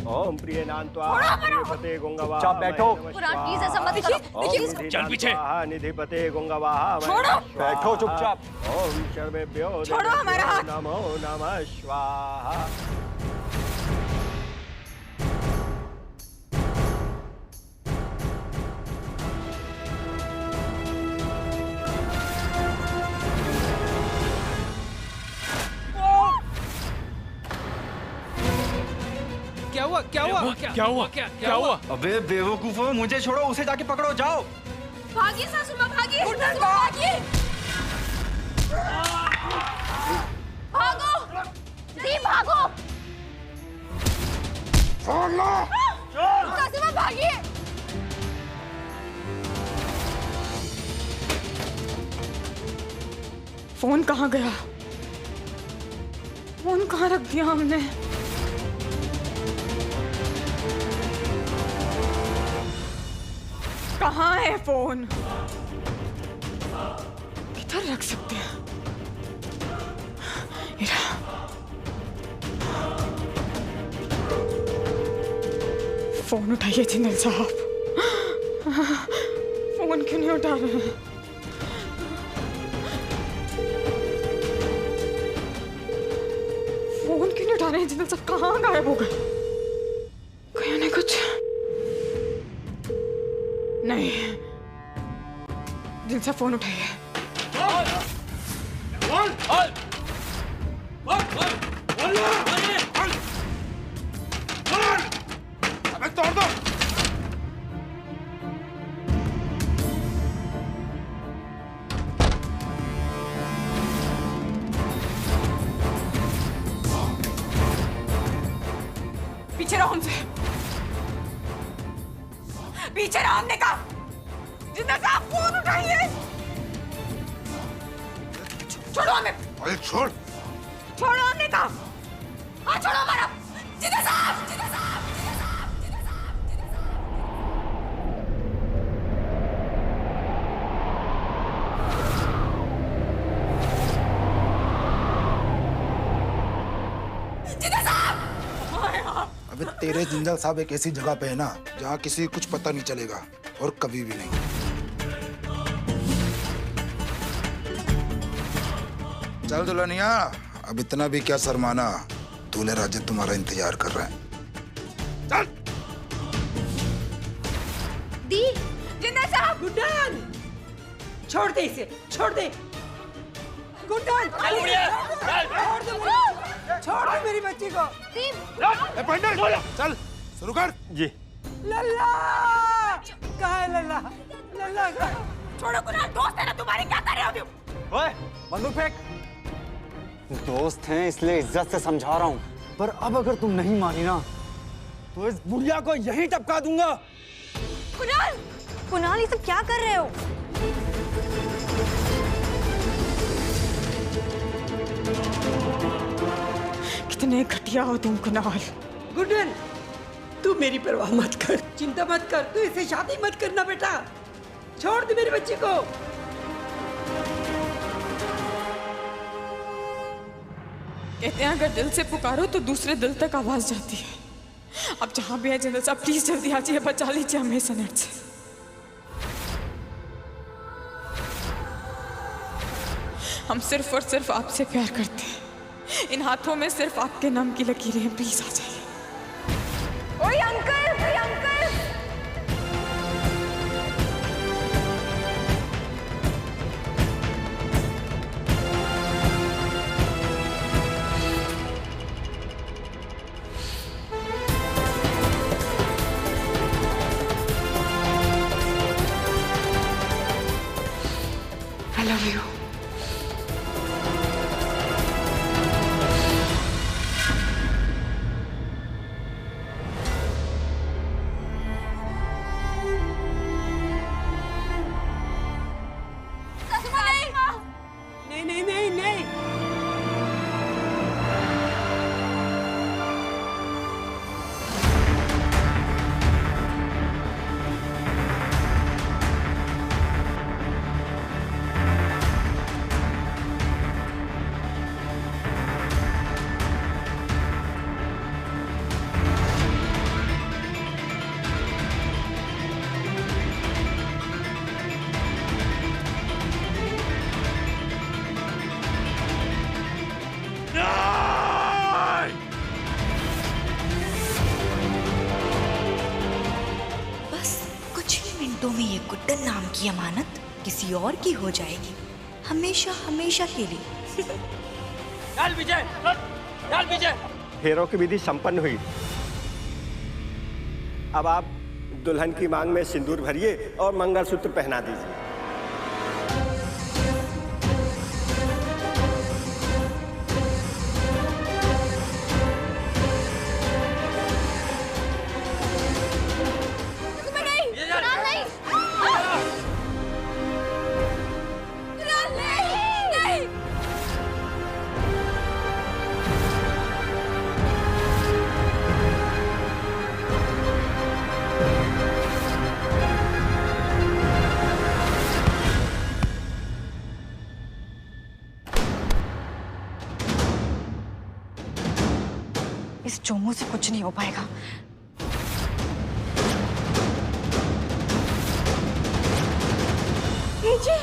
ओम प्रियनान्त्वा निधिपते गुंगवा। चुपचाप बैठो। कुरान प्लीज ऐसा मत देखिए। चल पीछे। निधिपते गुंगवा। छोड़ो। बैठो चुपचाप। ओम सर्वेभ्यो छोड़ो हमारा हाथ। नमो नमः स्वाहा। क्या हुआ? अबे बेवकूफो, मुझे छोड़ो, उसे जाके पकड़ो, जाओ। भागिए सासू माँ, भागिए। भागिए। भागो। दी भागो। सासू माँ भागिए। फोन कहाँ गया? फोन कहाँ रख दिया हमने? कहाँ है फोन? किधर रख सकते हैं? फोन उठाइए जिंदल साहब। फोन क्यों नहीं उठा रहे हैं? फोन क्यों नहीं उठा रहे हैं जिंदल साहब? कहाँ गायब हो गए? कहीं नहीं कुछ नहीं। जिनसे फोन उठाइए। तोड़ दो। पीछे रहो हमसे। पीछे रहो हमने कहा। जिंदा साहब फोन उठाइए। छोड़ो हमें। अरे छोड़। छोड़ो हमने कहा। हाँ छोड़ो हमारा। जिंदा साहब, जिंदा साहब, जिंदा साहब, जिंदा साहब, जिंदा साहब। जिंदा साहब। अबे तेरे जिंदल साहब एक ऐसी जगह पे है ना जहाँ किसी को कुछ पता नहीं चलेगा और कभी भी नहीं। चल दुल्हनिया, अब इतना भी क्या शर्माना, दूल्हे राजे तुम्हारा इंतजार कर रहे हैं। चल। दी। जिंदा साहब। गुड्डन, छोड़ दे इसे, छोड़ दे। गुड्डन, छोड़ दे, छोड़ दे मेरी बच्ची को। दी। पंडित, चल शुरू कर। जी। लल्ला, कहाँ है लल्ला? लल्ला कहाँ? छोड़ो कुणाल, दोस्त है ना तुम्हारे, क्या कर रहे हो तुम? ओए, बंदूक फेंक। दोस्त हैं इसलिए इज्जत से समझा रहा हूँ, पर अब अगर तुम नहीं मानी ना तो इस बुढ़िया को यहीं टपका दूंगा। कुणाल, कुणाल ये सब क्या कर रहे हो? कितने घटिया हो तुम कुणाल। गुड्डन, तू मेरी परवाह मत कर, चिंता मत कर, तू इसे शादी मत करना बेटा, छोड़ दे मेरी बच्ची को। कहते हैं अगर दिल से पुकारो तो दूसरे दिल तक आवाज जाती है। अब जहां भी है जिंदल साहब, प्लीज जल्दी आ जाइए, बचा लीजिए हमें सनट से। हम सिर्फ और सिर्फ आपसे प्यार करते हैं। इन हाथों में सिर्फ आपके नाम की लकीरें हैं, प्लीज आ जाइए। ओए अंकल, ओए अंकल। I love you. हाथों में ये गुड्डन नाम की अमानत किसी और की हो जाएगी, हमेशा हमेशा के लिए। चल विजय, चल विजय। फेरों की विधि संपन्न हुई। अब आप दुल्हन की मांग में सिंदूर भरिए और मंगलसूत्र पहना दीजिए। इस चोमू से कुछ नहीं हो पाएगा। एजे!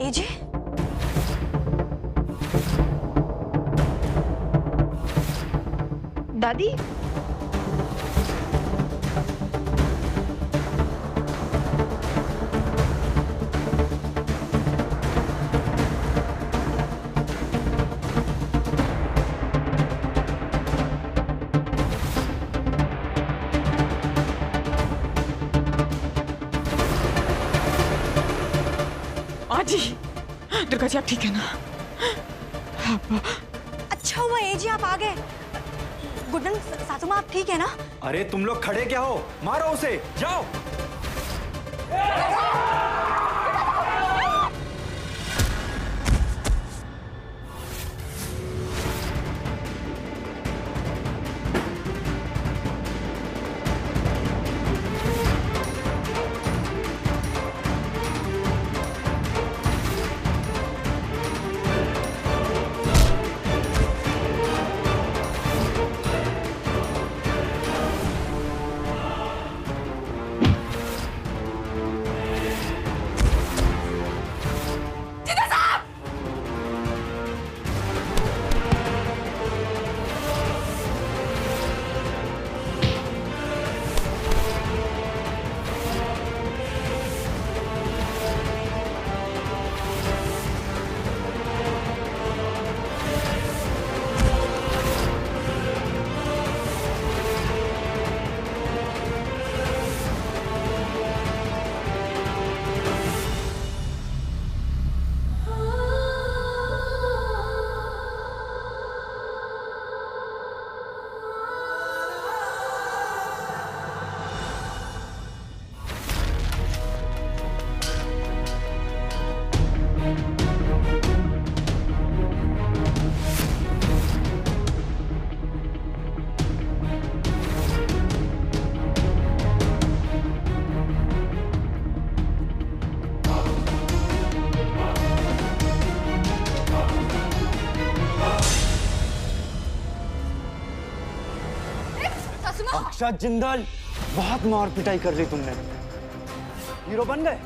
एजे! दादी, आजी, दुर्गा जी आप ठीक है ना? अच्छा हुआ एजी आप आ गए। गुड्डन सासू माँ आप ठीक है ना? अरे तुम लोग खड़े क्या हो? मारो उसे, जाओ। अक्षत जिंदल, बहुत मार पिटाई कर ली तुमने। हीरो बन गए।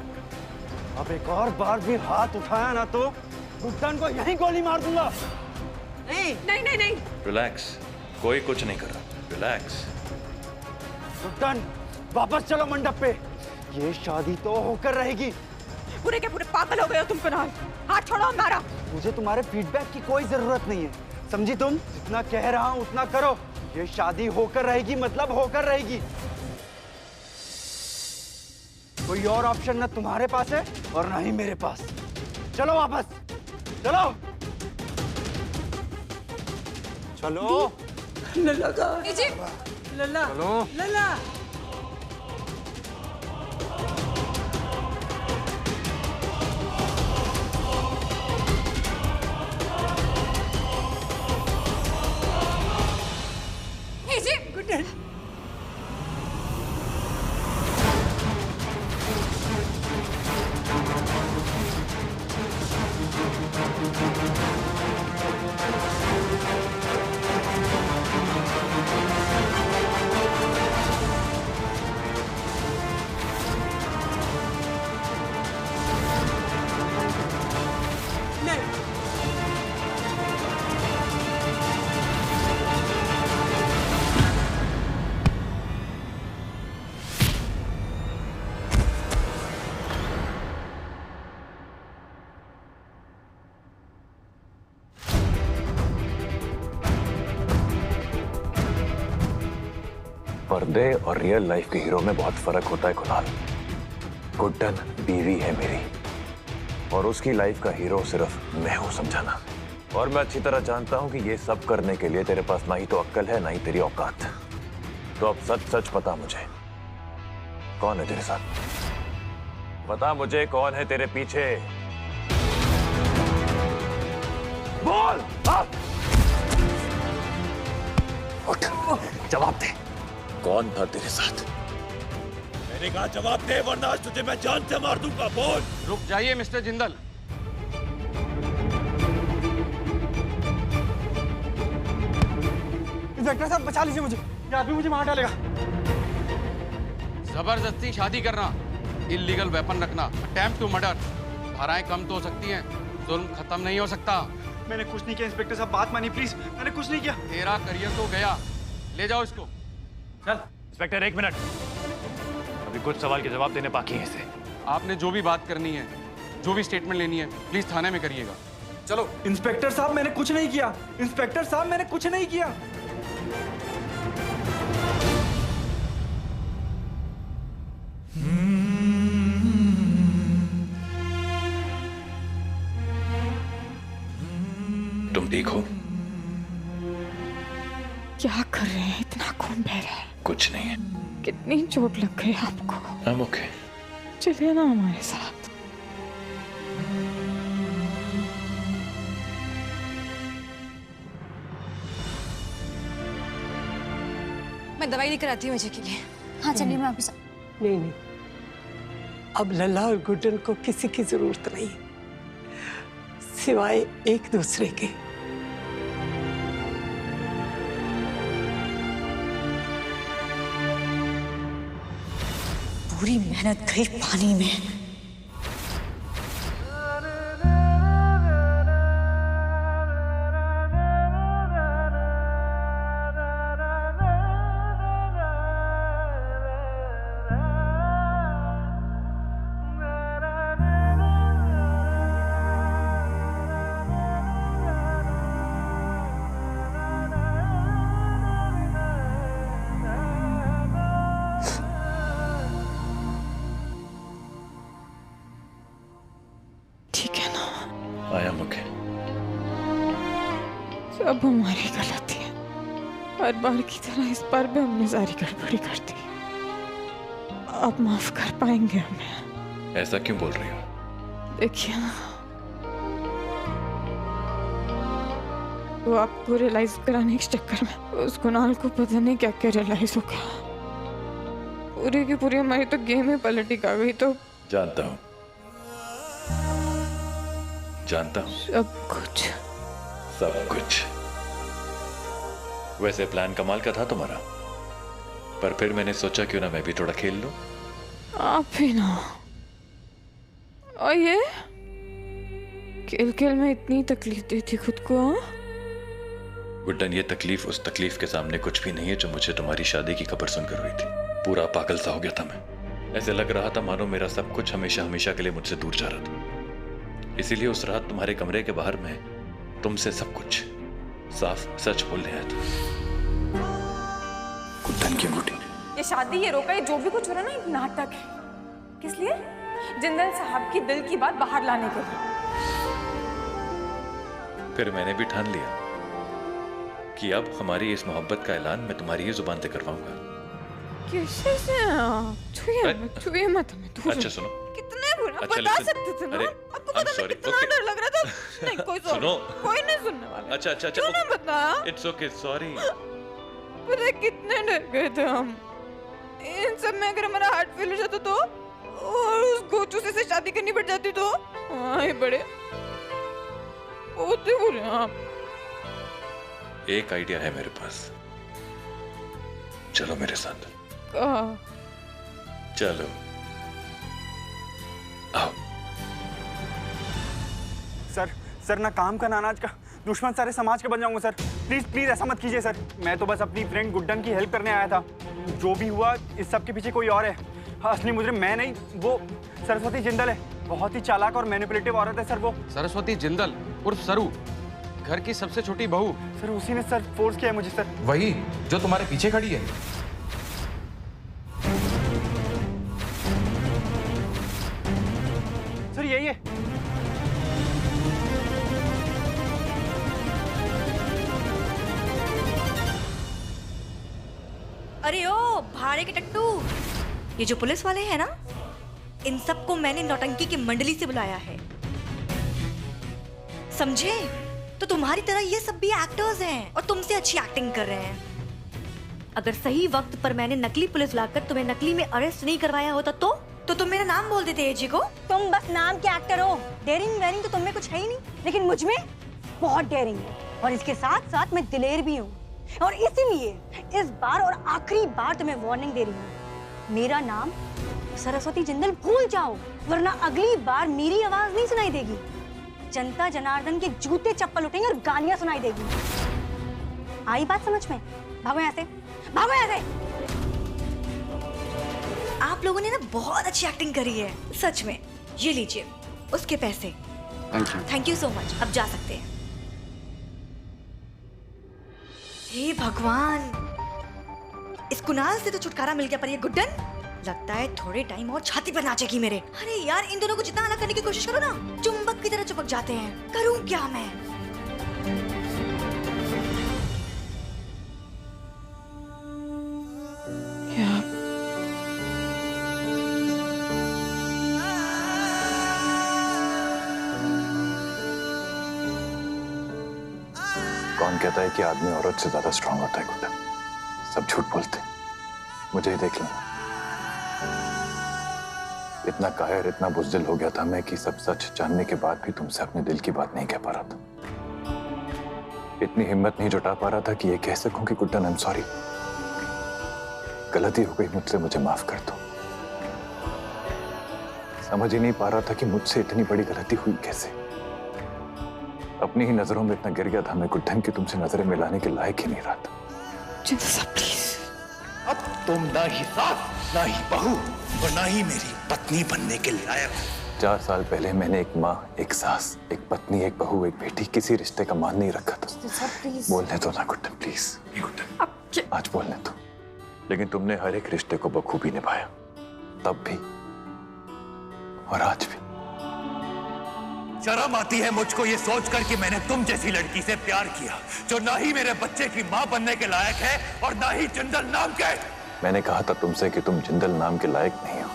अब एक और बार भी हाथ उठाया ना तो गुड्डन को यहीं गोली मार दूंगा। नहीं नहीं नहीं नहीं। रिलैक्स, कोई कुछ नहीं कर रहा, रिलैक्स। गुड्डन, वापस चलो मंडप पे। ये शादी तो होकर रहेगी। पूरे के पूरे पागल हो गए हो तुम कुणाल। हाथ छोड़ो हमारा। मुझे तुम्हारे फीडबैक की कोई जरूरत नहीं है, समझी तुम? जितना कह रहा हूं उतना करो। ये शादी होकर रहेगी मतलब होकर रहेगी। कोई और ऑप्शन ना तुम्हारे पास है और ना ही मेरे पास। चलो वापस, चलो चलो। लल्ला का लल्ला, लल्ला। गुड्डन, पर्दे और रियल लाइफ के हीरो में बहुत फर्क होता है कुणाल। गुड्डन बीवी है मेरी और उसकी लाइफ का हीरो सिर्फ मैं हूं, समझाना। और मैं अच्छी तरह जानता हूं कि ये सब करने के लिए तेरे पास ना ही तो अक्ल है ना ही तेरी औकात। तो अब सच सच बता मुझे, कौन है तेरे साथ? बता मुझे कौन है तेरे पीछे? बोल! उठ, जवाब दे, कौन था तेरे साथ? मैंने कहा जवाब दे, वरना आज तुझे मैं जान से मार दूंगा। बोल! रुक जाइए मिस्टर जिंदल। इंस्पेक्टर साहब बचा लीजिए मुझे, ये आदमी मुझे मार डालेगा। जबरदस्ती शादी करना, इलीगल वेपन रखना, अटेम्प्ट टू मर्डर, धाराएं कम तो हो सकती हैं, जुल्म खत्म नहीं हो सकता। मैंने कुछ नहीं किया इंस्पेक्टर साहब, बात मानिए प्लीज, मैंने कुछ नहीं किया। तेरा करियर तो गया, ले जाओ इसको। चल इंस्पेक्टर, एक मिनट, अभी कुछ सवाल के जवाब देने बाकी हैं इसे। आपने जो भी बात करनी है, जो भी स्टेटमेंट लेनी है, प्लीज थाने में करिएगा। चलो। इंस्पेक्टर साहब मैंने कुछ नहीं किया, इंस्पेक्टर साहब मैंने कुछ नहीं किया। तुम ठीक हो? क्या कर रहे हैं? इतना खून बह रहा है। कुछ नहीं है। कितनी चोट लग गई आपको? I'm okay। चलिए ना हमारे साथ। मैं दवाई लेकर आती हूँ मुझे के लिए। हाँ चलिए, मैं आपके साथ। नहीं नहीं, अब लल्ला और गुड्डन को किसी की जरूरत नहीं सिवाय एक दूसरे के। पूरी मेहनत गई पानी में। सब हमारी गलती है, हर बार की तरह इस बार भी हमने सारी गड़बड़ी कर दी। आप माफ कर पाएंगे हमें? ऐसा क्यों बोल रही हो? देखिए ना, वो आपको रियलाइज कराने के चक्कर में उस कुणाल को पता नहीं क्या क्या रियलाइज हो गया। पूरी की पूरी हमारी तो गेम ही पलटी आ गई। तो जानता हूँ, जानता हूँ सब कुछ। वैसे प्लान कमाल का था तुम्हारा, पर फिर मैंने सोचा क्यों ना मैं भी थोड़ा खेल लूं। आप ही ना। और ये खेल खेल में इतनी तकलीफ दी थी खुद को। गुड्डन, ये तकलीफ उस तकलीफ के सामने कुछ भी नहीं है जो मुझे तुम्हारी शादी की खबर सुनकर हुई थी। पूरा पागल सा हो गया था मैं। ऐसे लग रहा था मानो मेरा सब कुछ हमेशा हमेशा के लिए मुझसे दूर जा रहा था। इसीलिए उस रात तुम्हारे कमरे के बाहर मैं तुमसे सब कुछ साफ सच बोलने आया था। गुड्डन की बूटी, ये शादी, ये रोका, ये जो भी कुछ हो रहा है ना, एक नाटक है। किस लिए? जिंदल साहब की दिल की बात बाहर लाने के लिए। फिर मैंने भी ठान लिया कि अब हमारी इस मोहब्बत का ऐलान मैं तुम्हारी ही जुबान से करवाऊंगा। कैसे से? छुए मत हमें। अच्छा सुनो, कितने बुरा अच्छा, बता सकते थे ना? आपको पता नहीं कितना डर लग रहा था। नहीं, कोई सुनो, कोई नहीं सुनने वाला। अच्छा अच्छा क्यों नहीं बताया? It's okay, sorry. पता कितने डर गए थे हम। इन सब में अगर हमारा हार्ट फेल हो जाता तो, और उस गोचू से शादी करनी पड़ जाती तो, आए बड़े होते बुरे आप। एक आइडिया है मेरे पास, चलो मेरे साथ। चलो आओ। सर ना काम का ना अनाज का, दुश्मन सारे समाज के बन जाऊंगा सर। प्लीज प्लीज ऐसा मत कीजिए सर। मैं तो बस अपनी फ्रेंड गुड्डन की हेल्प करने आया था। जो भी हुआ इस सब के पीछे कोई और है। असली मुजरिम मैं नहीं, वो सरस्वती जिंदल है। बहुत ही चालाक और मैनिपुलेटिव औरत है सर वो। सरस्वती जिंदल उर्फ सरू, घर की सबसे छोटी बहू। सर उसी ने सर फोर्स किया है मुझे सर। वही जो तुम्हारे पीछे खड़ी है। अरे ओ भाड़े के टट्टू, ये जो पुलिस वाले हैं ना, इन सबको मैंने नौटंकी की मंडली से बुलाया है, समझे? तो तुम्हारी तरह ये सब भी एक्टर्स हैं और तुमसे अच्छी एक्टिंग कर रहे हैं। अगर सही वक्त पर मैंने नकली पुलिस लाकर तुम्हें नकली में अरेस्ट नहीं करवाया होता तो तुम मेरा नाम बोल देते एजी को। तुम बस नाम के एक्टर हो, डेयरिंग वेयरिंग तो तुम में कुछ है ही नहीं, लेकिन मुझ में बहुत डेयरिंग है और इसके साथ साथ मैं दिलेर भी हूँ। और इसीलिए इस बार और आखिरी बार तुम्हें वार्निंग दे रही हूँ, मेरा नाम सरस्वती जिंदल भूल जाओ, वरना अगली बार मेरी आवाज नहीं सुनाई देगी, जनता जनार्दन के जूते चप्पल उठेंगे और गालियां सुनाई देगी। आई बात समझ में? भागो यहाँ से, भागो यहाँ से। आप लोगों ने ना बहुत अच्छी एक्टिंग करी है, सच में। ये लीजिए उसके पैसे। Thank you so much. अब जा सकते हैं। हे भगवान, इस कुणाल से तो छुटकारा मिल गया, पर ये गुड्डन लगता है थोड़े टाइम और छाती पर नाचेगी मेरे। अरे यार, इन दोनों को जितना अलग करने की कोशिश करो ना, चुंबक की तरह चिपक जाते हैं। करूं क्या मैं? क्या कौन कहता है कि आदमी औरत से ज्यादा स्ट्रांग होता है गुड्डन? सब झूठ बोलते हैं। मुझे ही देख लो, इतना कायर, इतना बुज़दिल हो गया था मैं कि सब सच जानने के बाद भी तुमसे अपने दिल की बात नहीं कह पा रहा था। इतनी हिम्मत नहीं जुटा पा रहा था कि ये कह सकूं कि गुड्डन आई एम सॉरी, गलती हो गई मुझसे, मुझे माफ कर दो। समझ ही नहीं पा रहा था कि मुझसे इतनी बड़ी गलती हुई कैसे। अपनी ही नजरों में इतना गिर गया था मैं गुड्डन कि तुमसे नजरें मिलाने के लायक ही नहीं रहा था। प्लीज, अब तुम ना ही सास, ना ही बहू और ना ही मेरी पत्नी बनने के लायक हो। 4 साल पहले मैंने एक माँ, एक सास, एक पत्नी, एक बहू, एक बेटी, किसी रिश्ते का मान नहीं रखा था। बोलने दो ना गुड्डन, प्लीज। गुड्डन, आज बोलने दो। लेकिन तुमने हर एक रिश्ते को बखूबी निभाया, तब भी और आज भी। शर्म आती है मुझको ये सोचकर कि मैंने तुम जैसी लड़की से प्यार किया जो ना ही मेरे बच्चे की माँ बनने के लायक है और ना ही जिंदल नाम के। मैंने कहा था तुमसे कि तुम जिंदल नाम के लायक नहीं हो।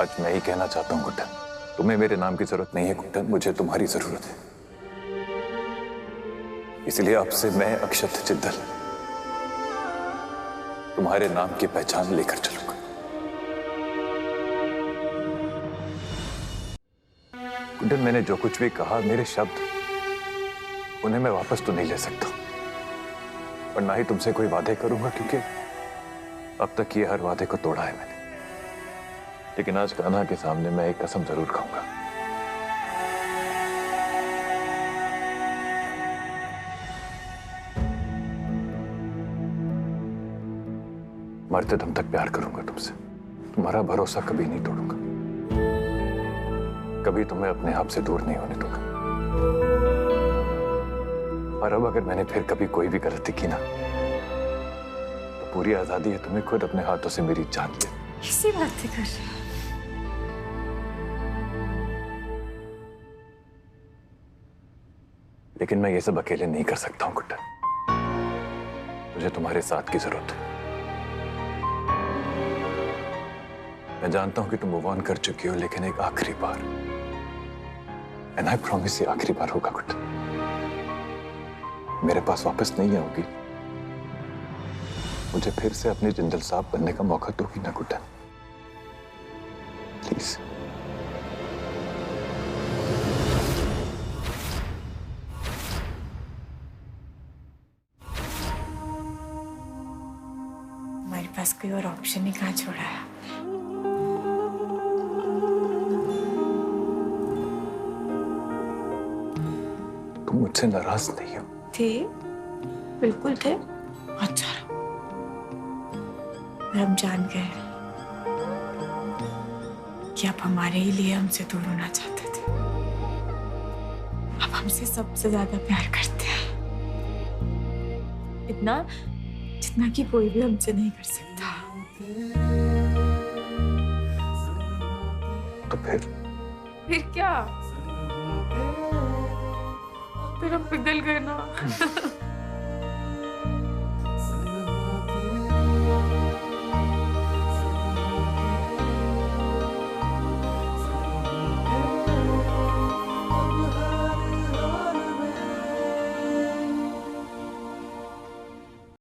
आज मैं ही कहना चाहता हूँ गुड्डन, तुम्हें मेरे नाम की जरूरत नहीं है गुड्डन, मुझे तुम्हारी जरूरत है। इसलिए आपसे मैं अक्षत जिंदल तुम्हारे नाम की पहचान लेकर चलूंगा। गुड्डन, मैंने जो कुछ भी कहा, मेरे शब्द, उन्हें मैं वापस तो नहीं ले सकता और ना ही तुमसे कोई वादे करूंगा, क्योंकि अब तक ये हर वादे को तोड़ा है मैंने। लेकिन आज कान्हा के सामने मैं एक कसम जरूर खाऊंगा। मरते दम तक प्यार करूंगा तुमसे, तुम्हारा भरोसा कभी नहीं तोड़ूंगा, कभी तुम्हें अपने आप से दूर नहीं होने दूंगा। और अब अगर मैंने फिर कभी कोई भी गलती की ना, तो पूरी आजादी है तुम्हें खुद अपने हाथों से मेरी जान ले। इसी बातें कर रहे हो? लेकिन मैं ये सब अकेले नहीं कर सकता हूं गुड्डन, मुझे तुम्हारे साथ की जरूरत है। मैं जानता हूं कि तुम मूव ऑन कर चुकी हो, लेकिन एक आखिरी बार, एंड आई प्रॉमिस ये आखिरी बार होगा गुड्डन, मेरे पास वापस नहीं आओगी, मुझे फिर से अपने जिंदल साहब बनने का मौका दोगी ना गुड्डन, प्लीज। हमारे पास कोई और ऑप्शन ही कहाँ छोड़ा है। तुम मुझसे नाराज नहीं हो? थे, बिल्कुल थे। अच्छा, हम जान गए कि आप हमारे ही लिए हमसे दूर होना चाहते थे। आप हमसे सबसे ज्यादा प्यार करते हैं, इतना जितना कि कोई भी हमसे नहीं कर सकता। तो फिर क्या? फिर हम पिघल गए ना।